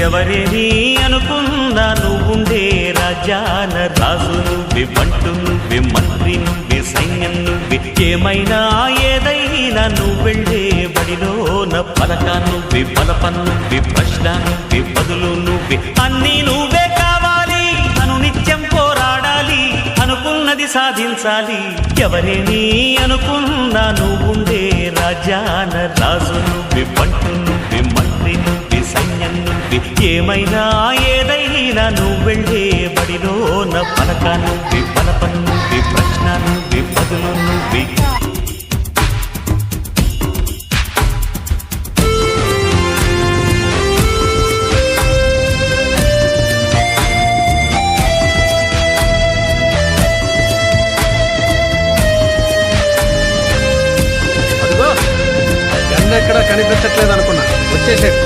ఎవరేని అనుకున్నా నువ్వుండే రాజ్యాన రాజు నువ్వే, బంటు నువ్వే, మంత్రి నువ్వే, సైన్యం నువ్వే, ఏమైనా ఏదైనా నువ్వెళ్ళే బడిలోన పలక నువ్వే, పలప నువ్వే, ప్రశ్న నువ్వే, బదులు నువ్వే, అన్నీ నువ్వే కావాలి. అనునిత్యం పోరాడాలి, అనుకున్నది సాధించాలి. ఎవరేని అనుకున్నా నువ్వుండే రాజ్యాన రాజు నువ్వే, బంటు నువ్వే, మంత్రి నువ్వే, సైన్యం నువ్వే, ఏమైనా ఏదైనా నువ్వెళ్ళే బడిలోన పలక నువ్వే, పలప నువ్వే, ప్రశ్న నువ్వే, బదులు నువ్వే. ఎక్కడ కనిపించట్లేదు అనుకున్నా, వచ్చేసాడు.